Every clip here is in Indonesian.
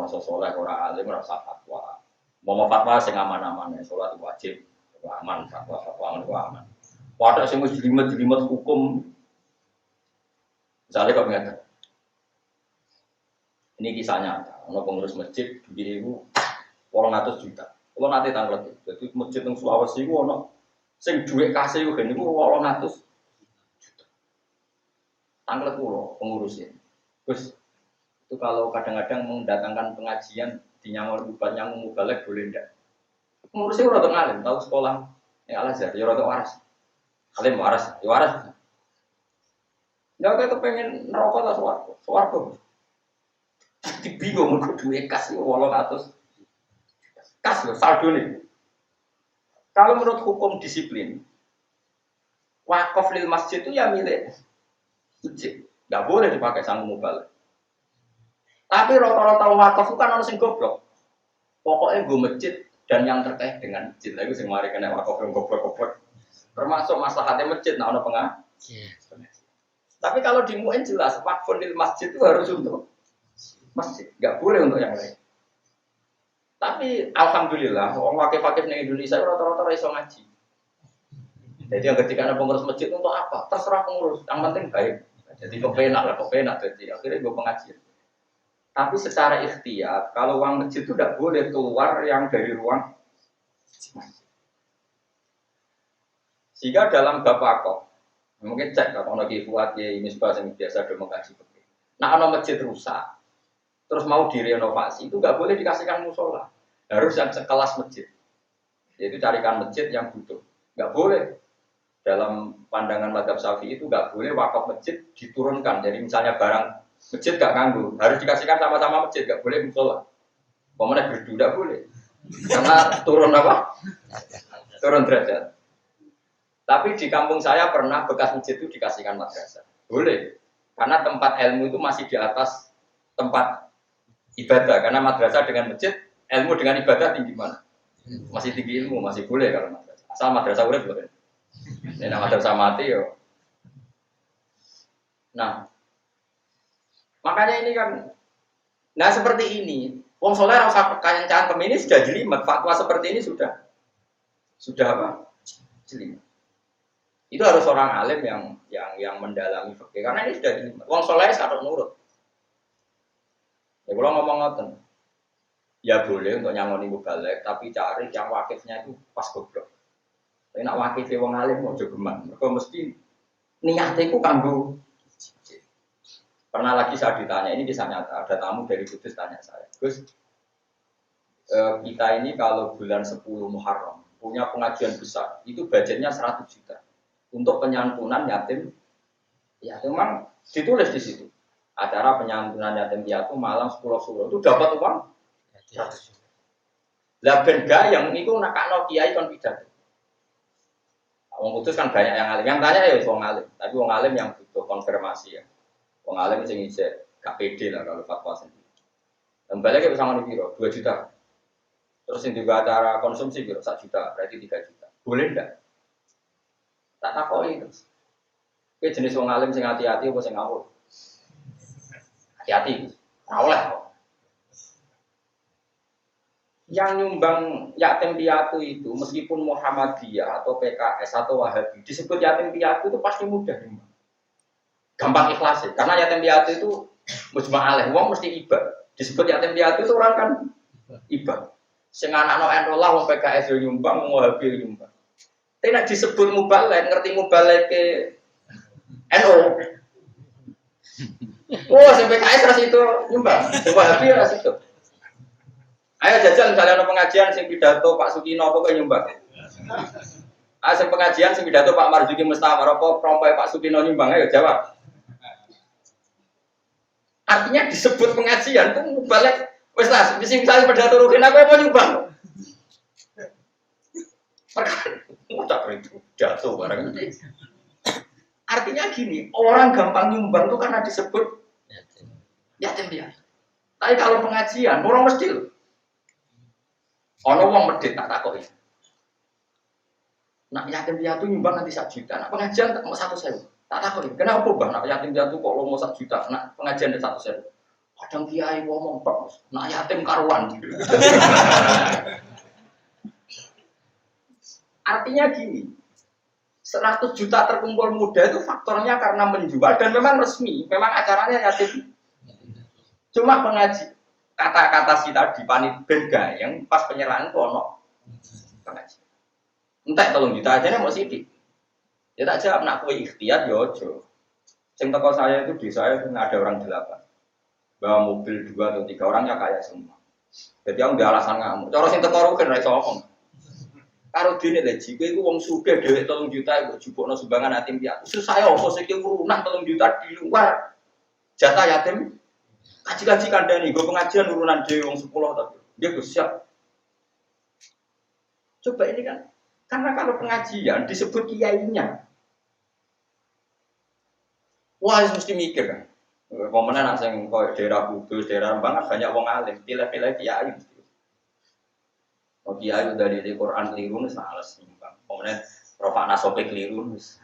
rasa saleh ora alim ora usah fatwa. Mau fatwa sing aman-aman, salat wajib, aman fatwa aman. Wadah sing wis jelimet hukum. Misalnya kok ngeten. Ini kisahnya, ono pengurus masjid duwe iku 800 juta. Kalau nanti tanglet, jadi masjid yang Sulawesi itu ono sing duwe kasih yo niku 800 juta. Tanglet kulo pengurusin. Terus itu kalau kadang-kadang mendatangkan pengajian di nyangol bubat nyanggung mubalek boleh ndak? Pengurusnya rada ngalim, tahu sekolah Al-Azhar, ya rada waras. Alim waras, ya waras. Ya kayak kepengen neraka ta swarga. Bingung kok duwe kas 800. Kas lho saldo nih. Kalau menurut hukum disiplin, wakaf lil masjid itu ya milik masjid. Enggak boleh dipakai sanggung mubal. Tapi rata-rata wakaf itu kan orang sing goblok. Pokoknya gue masjid dan yang terkait dengan masjid. Lagi sing mari kena wakaf yang goblok-goblok. Termasuk maslahatnya masjid, nah ono pengajian. Tapi kalau di MUIN jelas wakaf lil masjid itu harus untuk masjid, nggak boleh untuk yang lain. Tapi alhamdulillah, orang wakif-wakif di Indonesia rata-rata iso ngaji. Jadi yang ketika ada pengurus masjid untuk apa? Terserah pengurus, yang penting baik. Jadi kepenak. Jadi akhirnya gue pengajian. Tapi secara ikhtiar, kalau uang masjid itu tidak boleh keluar yang dari ruang masjid. Sehingga dalam bapakok, mungkin cek kalau lagi buat ya ini yang biasa do mengaji. Nah, kalau masjid rusak, terus mau direnovasi itu nggak boleh dikasihkan musola, harus yang sekelas masjid. Yaitu carikan masjid yang butuh. Nggak boleh dalam pandangan mazhab Syafi'i itu nggak boleh wakaf masjid diturunkan. Jadi misalnya barang masjid nggak nganggu, harus dikasihkan sama-sama masjid, nggak boleh musola. Pemenang berdu nggak boleh, karena turun apa? Turun derajat. Tapi di kampung saya pernah bekas masjid itu dikasihkan madrasah. Boleh. Karena tempat ilmu itu masih di atas tempat ibadah. Karena madrasah dengan masjid, ilmu dengan ibadah tinggi mana? Masih tinggi ilmu, masih boleh kalau madrasah. Asal madrasah urip boleh. Ini madrasah mati yo. Nah, makanya ini kan, nah seperti ini. Wong soleh rasa kayang-kayang ini sudah jelimet. Fatwa seperti ini sudah apa? Jelimet. Itu harus orang alim yang mendalami fikih karena ini sudah jelimet. Wong soleh sadar nurut. Ya kalau ngomong ngoten, ya boleh untuk nyangoni mubalek, tapi cari yang wakifnya itu pas goblok. Tapi nak wakifnya wong alim mau jogeman, mereka mesti niatnya itu kanggo. Pernah lagi saya ditanya, ini kisah nyata, ada tamu dari Kudus tanya saya, Gus, kita ini kalau bulan 10 Muharram punya pengajian besar, itu budgetnya 100 juta untuk penyantunan yatim. Ya memang ditulis di situ. Acara penyantunan yatim piatu Malang 10 Suro itu dapat uang 100 juta. Lah ben yang itu nakakno kiai kon pidato. Wong Kudus kan banyak yang alim. Yang tanya ya wong alim, tapi wong alim yang butuh konfirmasi ya. Wong alim sing isih gak pede lah kalau fatwa sendiri. Dan balik ke pesangon piro? 2 juta. Terus yang juga acara konsumsi piro 1 juta, berarti 3 juta. Boleh enggak? Tak takoi terus. Kowe jenis wong alim sing hati-hati apa sing ngawur? Hati-hati. Ora oleh. Yang nyumbang yatim piatu itu meskipun Muhammadiyah atau PKS atau Wahabi disebut yatim piatu itu pasti mudah nyumbang. Gampang ikhlas ya. Karena yatim piatu itu mujma' alaih, wong mesti iba. Disebut yatim piatu itu orang kan iba. Sing anakno NU lah wong PKS yo nyumbang, wong Wahabi yo nyumbang. Tapi nek disebut mubalek, ngerti mubalek ke NU. Oh, sing PKS ras itu nyumbang, sing Wahabi ras itu. Ayo jajal misalnya ada pengajian sing pidato Pak Sukino apa kok nyumbang. Sing pengajian sing pidato Pak Marzuki Mustamar apa prompai Pak Sukino nyumbang, ayo jawab. Artinya disebut pengajian tuh balik wis lah sing misalnya pidato rugen aku mau nyumbang. Udah itu jatuh barang. Artinya gini, orang gampang nyumbang tuh karena disebut yatim piatu. Tapi kalau pengajian orang mesti ono wong medhit tak takoki. Nak yatim piatu nyumbang nanti 1 juta. Nak pengajian tak mau 100.000. Tak takoki. Kenapa Mbah nak yatim piatu kok lomo 1 juta? Nak pengajian 100.000. Kadang kiai ngomong tok, nak yatim karuan. Artinya gini, 100 juta terkumpul muda itu faktornya karena menjual dan memang resmi, memang acaranya yatim. Cuma pengaji, kata-kata si tadi panit ben yang pas penyerahan kono pengaji. Entek 3 juta aja nih mau sidik. Ya tak jawab nak kue ikhtiar ya ojo. Sing teko saya itu di saya ada orang 8. Bawa mobil 2 atau 3 orang ya kaya semua. Jadi aku nggak alasan ngamuk. Cara sing teko rugen ra iso ngomong. Karo dene lek jiko iku wong sugih dhewe 3 juta iku jupukno sumbangan yatim piatu. Susah ya opo sik urunan 3 juta di luar jatah yatim. Kaji-kaji kandhani nggo pengajian urunan dhewe wong 10 tapi dia Gus siap. Coba ini kan karena kalau pengajian disebut kiainya. Wah, mesti mikir kan. Pemenang nak sing koyo daerah Kudus, daerah Rembang kan banyak wong alim, pilih-pilih kiai. Oh kiai dari Quran keliru wis males nyumbang. Pemenang rofakna sope keliru wis.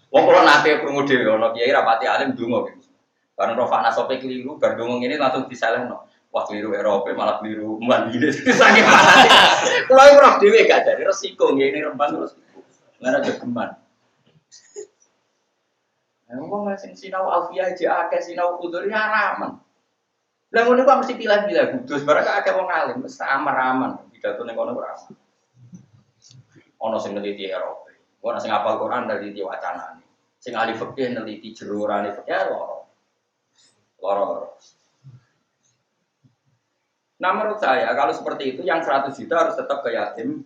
Wong kula nate krungu dhewe ana kiai rapati alim ndonga gitu. Bareng rofakna sope keliru bar ndonga ngene langsung diselehno. Wah keliru Eropa malah keliru mandine. Saking panas. Kula ora dhewe gak dari resiko ngene Rembang terus. Ngene jogeman. Ngomong sing sinau alfiah aja akeh sinau kudur ya ramen. Lah ngono kok mesti pilih-pilih kudus barang akeh wong alim mesti aman-aman pidato ning kono ora. Ono sing neliti Eropa. Ono sing hafal Quran neliti wacanane. Sing ahli fikih neliti jerurane fikih loro. Nah menurut saya kalau seperti itu yang 100 juta harus tetap ke yatim.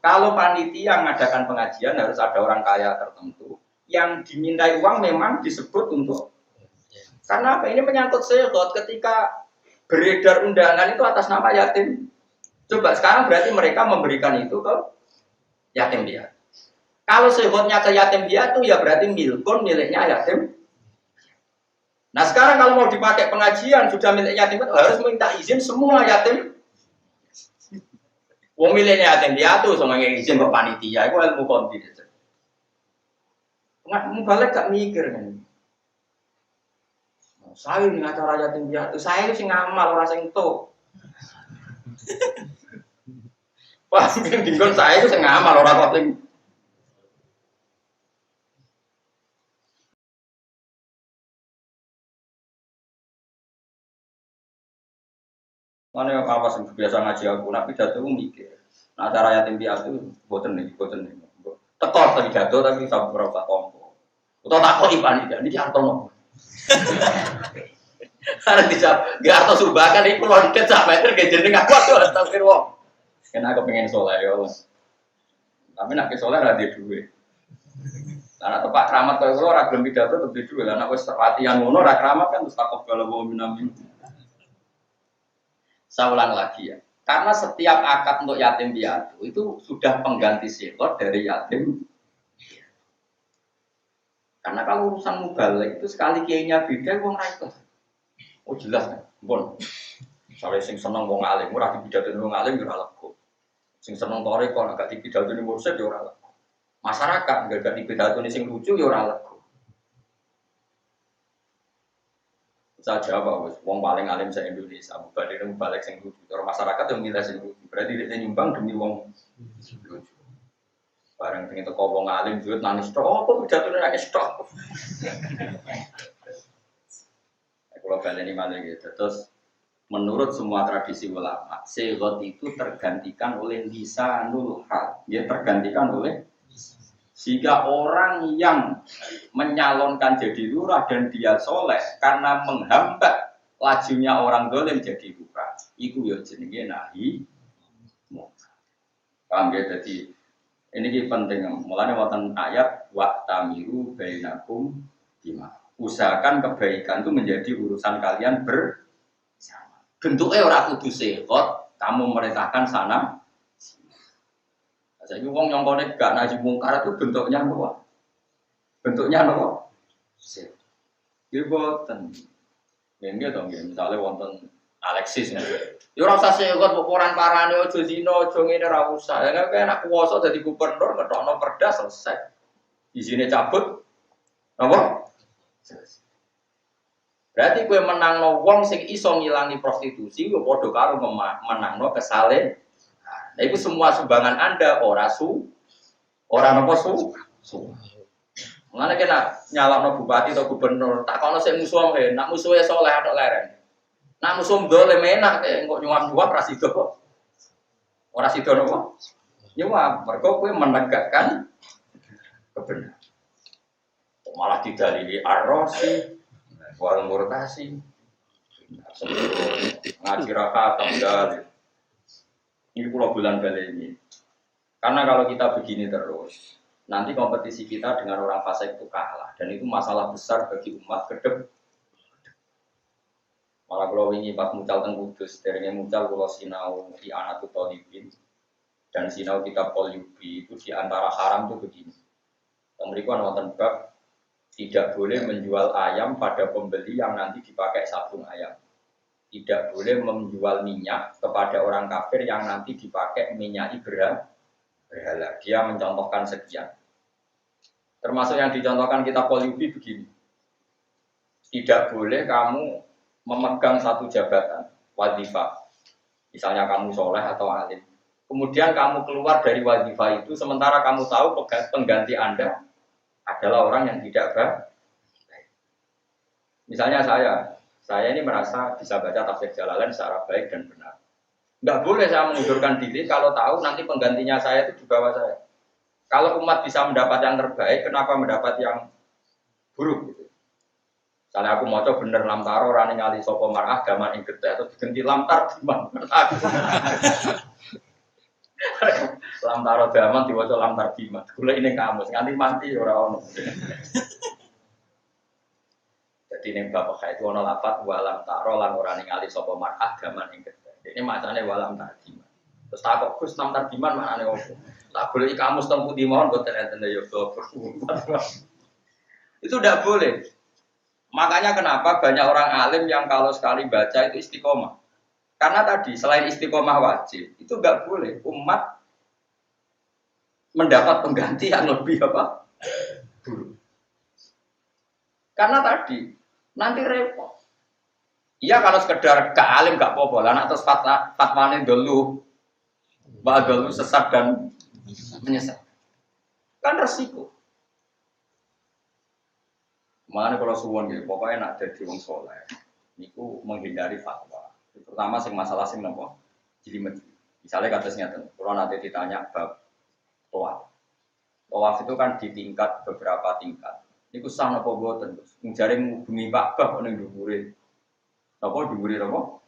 Kalau panitia mengadakan pengajian harus ada orang kaya tertentu. Yang dimintai uang memang disebut untuk karena apa? Ini menyangkut sehot ketika beredar undangan itu atas nama yatim. Coba sekarang berarti mereka memberikan itu ke yatim piatu. Kalau sehotnya ke yatim piatu ya berarti miliknya yatim. Nah sekarang kalau mau dipakai pengajian sudah milik yatim piatu harus minta izin semua yatim. Wong miliknya yatim piatu sama izin kok panitia itu ilmu konti. Nggak balik gak mikir kan? Saya ini acara yatim piatu, saya ini sing ngamal orang sing tuh. Wah, dinggon saya itu sing ngamal orang kok sing. Mana yang apa sih biasa ngaji aku, nabi pidato mikir. Nah, acara yatim piatu, boten nih. Tekor tapi pidato tapi tak berapa tompo. Atau tak kok ipan ini artono. Karena dijawab, gak atau subakan itu kalau deket sampai itu gak jeneng aku tuh astagfir wong. Karena aku pengen soleh ya Allah. Tapi nak ke soleh ada duit. Karena tempat keramat kalau lo ragam pidato lebih duit. Karena aku latihan ngono keramat kan terus takut kalau mau minamin. Saya ulang lagi ya. Karena setiap akad untuk yatim piatu itu sudah pengganti sihot dari yatim. Karena kalau urusan mubalik itu sekali kiainya beda, wong ra ikhlas. Oh jelas kan, pun. Soale sing seneng wong alim, ora dipidato wong alim yo ora lega. Sing seneng torek kok gak dipidato mursyid yo ora lega. Masyarakat gak dipidato sing lucu yo ora lega. Saja apa wis wong paling alim se Indonesia, mubalik mubalik sing lucu. Cara masyarakat yo milih sing lucu. Berarti dia nyumbang demi wong lucu. Barang pengen teko wong alim duit nangis tok, apa pidatone nangis tok. Kalau kalian ini malah gitu. Terus menurut semua tradisi ulama, sihot itu tergantikan oleh lisanul hal. Dia tergantikan oleh sehingga orang yang menyalonkan jadi lurah dan dia soleh karena menghambat lajunya orang dolim jadi lurah. Iku ya jenenge nahi. Paham ya? Jadi ini penting, mulanya wonten ayat waqtamiru bainakum bima. Usahakan kebaikan itu menjadi urusan kalian bersama. Bentuknya ora kudu sehot, kamu merintahkan sana. Saya wong nyongkone gak naji mungkar itu bentuknya apa? Bentuknya apa? Sehot. Nggih boten. Nggih to nggih, misale wonten Alexis ya. Ya ora usah sehot kok koran parane aja zina, aja ngene ora usah. Ya nek enak kuwasa dadi gubernur ngetokno perda selesai. Isine cabut. Apa? Berarti kowe menangno wong sing iso ngilangi prostitusi yo padha karo menangno kesale. Nah, itu semua sumbangan Anda ora napa su. Mengane kena nyalahno bupati atau gubernur, tak kono sing musuh wae, nak musuhe saleh atok leren. Nak musuh dolem enak kok nyuap-nyuap ra sida. Ora sida napa? Nyuap, mergo kowe menegakkan kebenaran. Malah didalili ar-rasi wal murtasi. Ngaji rakaat tanggal. Ini pulau bulan kali ini. Karena kalau kita begini terus, nanti kompetisi kita dengan orang fasik itu kalah. Dan itu masalah besar bagi umat ke depan. Malah kalau ini pas mucal teng Kudus, derenge mucal kalau sinau di Anatul Thalibin dan sinau kitab Qalyubi itu di antara haram itu begini. Mereka nonton bab tidak boleh menjual ayam pada pembeli yang nanti dipakai sabung ayam. Tidak boleh menjual minyak kepada orang kafir yang nanti dipakai minyak berhala. Dia mencontohkan sekian. Termasuk yang dicontohkan kitab Qalyubi begini. Tidak boleh kamu memegang satu jabatan, wadifah. Misalnya kamu soleh atau alim. Kemudian kamu keluar dari wadifah itu, sementara kamu tahu pengganti Anda adalah orang yang tidak baik. Misalnya saya ini merasa bisa baca tafsir Jalalain secara baik dan benar. Nggak boleh saya mengundurkan diri kalau tahu nanti penggantinya saya itu di bawah saya. Kalau umat bisa mendapat yang terbaik, kenapa mendapat yang buruk? Gitu. Misalnya aku mau coba bener lamtaro rani ngali sopo marah gaman ing gede atau diganti lamtar diman. Lamtaro gaman diwaca lamtar diman. Gula ini kamus nganti mati ora ono. Jadi ning bab itu ono lafat walam taro lan ora ningali sapa mar'ah gaman ing gede. Ini macane walam tardiman. Terus takok Gus lamtar diman maknane opo? Tak goleki kamus teng pundi mawon boten enten ya itu tidak boleh. Makanya kenapa banyak orang alim yang kalau sekali baca itu istiqomah. Karena tadi selain istiqomah wajib, itu enggak boleh umat mendapat pengganti yang lebih apa? Buruk. Karena tadi nanti repot. Iya kalau sekedar ke alim enggak apa-apa. Lah nek terus fatwane dulu badal sesat dan menyesat. Kan resiko. Makanya kalau suwon gitu, pokoknya nak jadi wong soleh, niku menghindari fatwa. Terutama sing masalah sing nopo jelimet. Misalnya kasusnya tuh, kalau nanti ditanya bab tawaf. Tawaf itu kan di tingkat beberapa tingkat. Niku sah nopo boten terus. Njare ngubungi Ka'bah ning dhuwure. Nopo dhuwure nopo?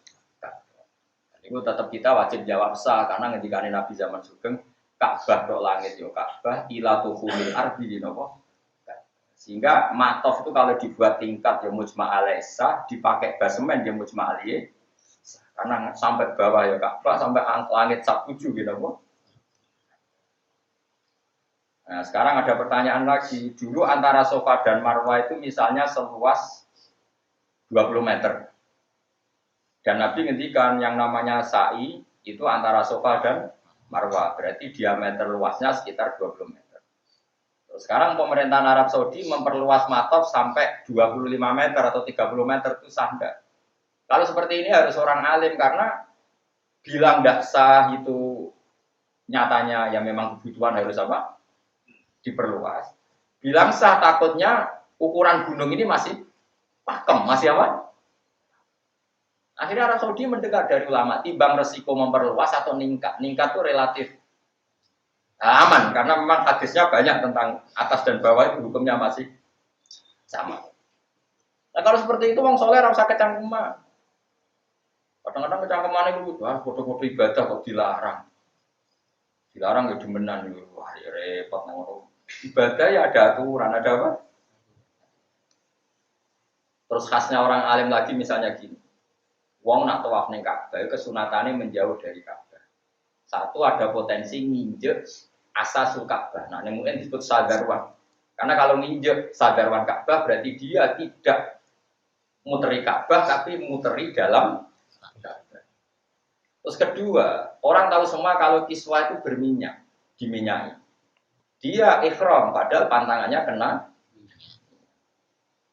Niku tetap kita wajib jawab sah karena ngendikane Nabi zaman Sugeng Ka'bah tok langit yo Ka'bah ila tuhumil ardi nopo. Sehingga matof itu kalau dibuat tingkat ya mujma' alaisa, dipakai basemen ya mujma' aliyah. Karena sampai bawah ya Ka'bah, sampai langit sak 7 gitu kok. Nah, sekarang ada pertanyaan lagi. Dulu antara Safa dan Marwah itu misalnya seluas 20 meter. Dan Nabi ngendikan yang namanya sa'i itu antara Safa dan Marwah. Berarti diameter luasnya sekitar 20 meter. Sekarang pemerintahan Arab Saudi memperluas matof sampai 25 meter atau 30 meter itu sah enggak? Kalau seperti ini harus orang alim karena bilang tidak sah itu nyatanya ya memang kebutuhan harus apa? Diperluas. Bilang sah takutnya ukuran gunung ini masih pakem, masih apa? Akhirnya Arab Saudi mendekat dari ulama timbang resiko memperluas atau ningkat. Ningkat itu relatif aman karena memang hadisnya banyak tentang atas dan bawah itu hukumnya masih sama. Nah kalau seperti itu wong soleh ora usah kecangkeman. Kadang-kadang kecangkeman itu foto-foto ibadah kok dilarang. Dilarang ya demenan yo wah ya repot ngono. Ibadah ya ada aturan, ada apa? Terus khasnya orang alim lagi misalnya gini. Wong nak tawaf ning Ka'bah kesunatane menjauh dari Ka'bah. Satu ada potensi nginjek asasul Ka'bah. Nah, ini mungkin disebut sadarwan. Karena kalau nginjek sadarwan Ka'bah berarti dia tidak muteri Ka'bah tapi muteri dalam Ka'bah. Terus kedua, orang tahu semua kalau kiswah itu berminyak, diminyaki. Dia ihram padahal pantangannya kena.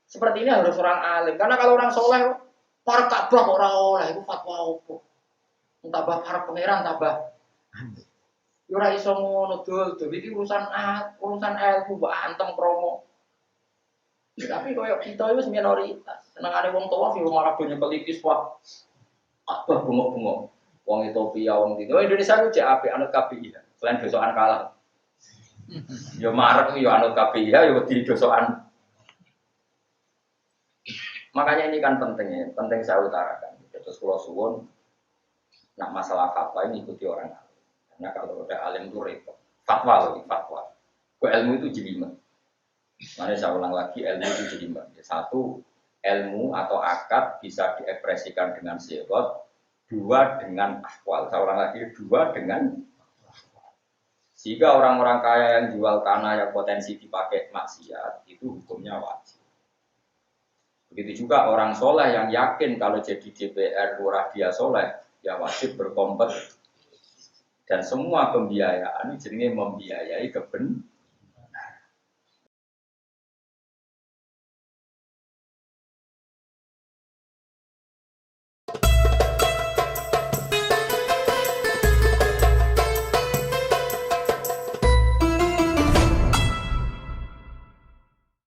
Seperti ini harus orang alim. Karena kalau orang soleh, para Ka'bah orang oleh itu fatwa opo. Tambah para pangeran tambah. Ora iso ngono dul, iki urusan ilmu mbok antem kromo. Tapi koyo kita itu minoritas. Senengane wong tua yo malah banyak pelipis wah. Apa bungok-bungok. Wong Ethiopia wong itu. Indonesia ku cek apik anut KPI. Selain dosokan kalah. Yo marek yo anut KPI yo di dosokan. Makanya ini kan pentingnya, penting saya utarakan. Terus kalau suwun nak masalah fatwa ini ikuti orang alim. Karena kalau udah alim itu repot. Fatwa lagi fatwa. Ilmu itu jelimet. Mana saya ulang lagi, ilmu itu jelimet. Satu, ilmu atau akad bisa diekspresikan dengan sifat. Dua, dengan akwal. Saya ulang lagi, dua dengan akwal. Sehingga orang-orang kaya yang jual tanah yang potensi dipakai maksiat itu hukumnya wajib. Begitu juga orang soleh yang yakin kalau jadi DPR lurah dia soleh, ya wajib berkompet. Dan semua pembiayaan ini jenisnya membiayai kebenaran.